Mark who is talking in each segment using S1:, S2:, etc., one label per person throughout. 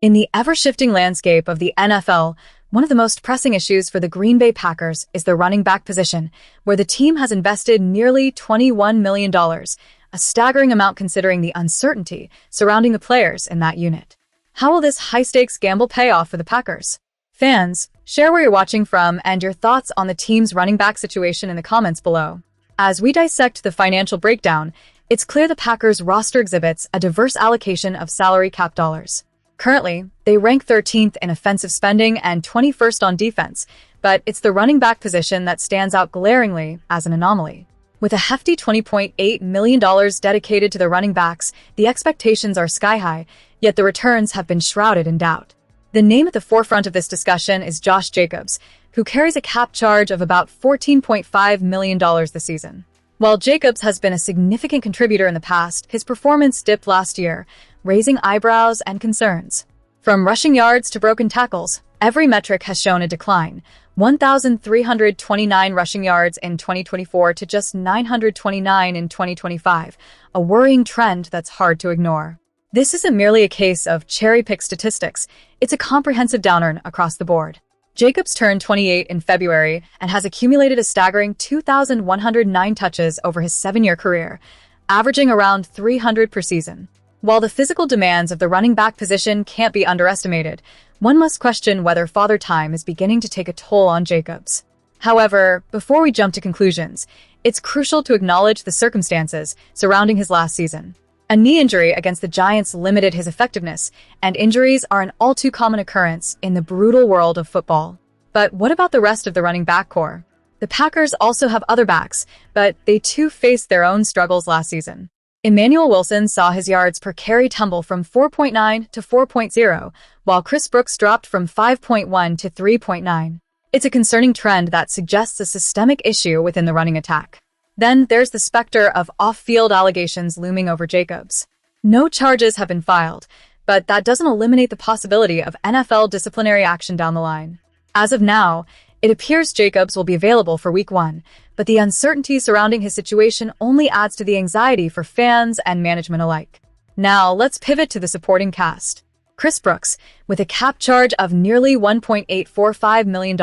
S1: In the ever-shifting landscape of the NFL, one of the most pressing issues for the Green Bay Packers is the running back position, where the team has invested nearly $21 million, a staggering amount considering the uncertainty surrounding the players in that unit. How will this high-stakes gamble pay off for the Packers? Fans, share where you're watching from and your thoughts on the team's running back situation in the comments below. As we dissect the financial breakdown, it's clear the Packers' roster exhibits a diverse allocation of salary cap dollars. Currently, they rank 13th in offensive spending and 21st on defense, but it's the running back position that stands out glaringly as an anomaly. With a hefty $20.8 million dedicated to the running backs, the expectations are sky-high, yet the returns have been shrouded in doubt. The name at the forefront of this discussion is Josh Jacobs, who carries a cap charge of about $14.5 million this season. While Jacobs has been a significant contributor in the past, his performance dipped last year, raising eyebrows and concerns. From rushing yards to broken tackles, every metric has shown a decline: 1,329 rushing yards in 2024 to just 929 in 2025, a worrying trend that's hard to ignore. This isn't merely a case of cherry-pick statistics, it's a comprehensive downturn across the board. Jacobs turned 28 in February and has accumulated a staggering 2,109 touches over his 7-year career, averaging around 300 per season. While the physical demands of the running back position can't be underestimated, one must question whether father time is beginning to take a toll on Jacobs. However, before we jump to conclusions, it's crucial to acknowledge the circumstances surrounding his last season. A knee injury against the Giants limited his effectiveness, and injuries are an all-too common occurrence in the brutal world of football. But what about the rest of the running back core? The Packers also have other backs, but they too faced their own struggles last season. Emanuel Wilson saw his yards per carry tumble from 4.9 to 4.0, while Chris Brooks dropped from 5.1 to 3.9. It's a concerning trend that suggests a systemic issue within the running attack. Then there's the specter of off-field allegations looming over Jacobs. No charges have been filed, but that doesn't eliminate the possibility of NFL disciplinary action down the line. As of now, it appears Jacobs will be available for Week 1, but the uncertainty surrounding his situation only adds to the anxiety for fans and management alike. Now, let's pivot to the supporting cast. Chris Brooks, with a cap charge of nearly $1.845 million,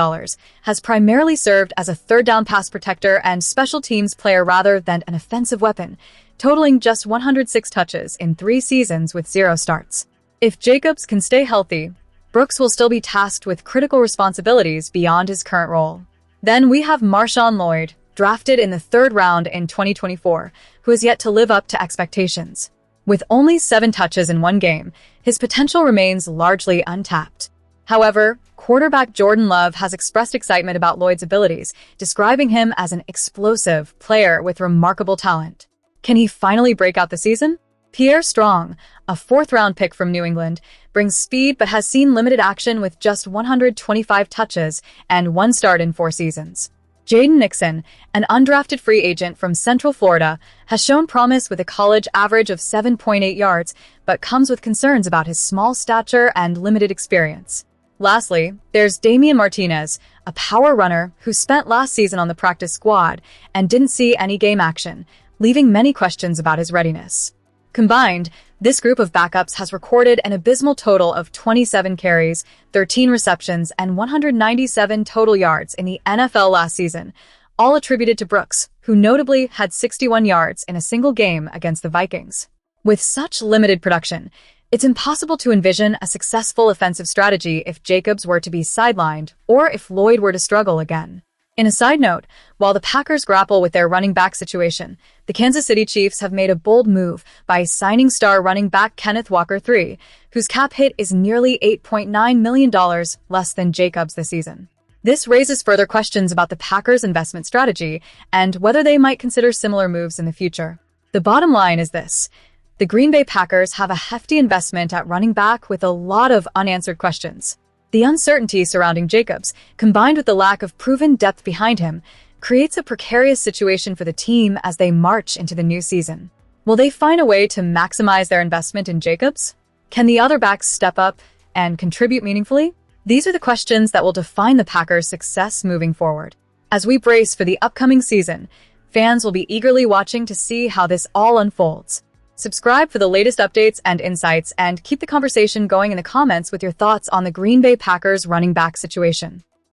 S1: has primarily served as a third-down pass protector and special teams player rather than an offensive weapon, totaling just 106 touches in 3 seasons with 0 starts. If Jacobs can stay healthy, Brooks will still be tasked with critical responsibilities beyond his current role. Then we have Marshawn Lloyd, drafted in the 3rd round in 2024, who has yet to live up to expectations. With only 7 touches in 1 game, his potential remains largely untapped. However, quarterback Jordan Love has expressed excitement about Lloyd's abilities, describing him as an explosive player with remarkable talent. Can he finally break out the season? Pierre Strong, a 4th-round pick from New England, brings speed but has seen limited action with just 125 touches and 1 start in 4 seasons. Jaden Nixon, an undrafted free agent from Central Florida, has shown promise with a college average of 7.8 yards, but comes with concerns about his small stature and limited experience. Lastly, there's Damian Martinez, a power runner who spent last season on the practice squad and didn't see any game action, leaving many questions about his readiness. Combined, this group of backups has recorded an abysmal total of 27 carries, 13 receptions, and 197 total yards in the NFL last season, all attributed to Brooks, who notably had 61 yards in a single game against the Vikings. With such limited production, it's impossible to envision a successful offensive strategy if Jacobs were to be sidelined or if Lloyd were to struggle again. In a side note, while the Packers grapple with their running back situation, the Kansas City Chiefs have made a bold move by signing star running back Kenneth Walker III, whose cap hit is nearly $8.9 million less than Jacobs this season. This raises further questions about the Packers' investment strategy and whether they might consider similar moves in the future. The bottom line is this: the Green Bay Packers have a hefty investment at running back with a lot of unanswered questions. The uncertainty surrounding Jacobs, combined with the lack of proven depth behind him, creates a precarious situation for the team as they march into the new season. Will they find a way to maximize their investment in Jacobs? Can the other backs step up and contribute meaningfully? These are the questions that will define the Packers' success moving forward. As we brace for the upcoming season, fans will be eagerly watching to see how this all unfolds. Subscribe for the latest updates and insights, and keep the conversation going in the comments with your thoughts on the Green Bay Packers running back situation.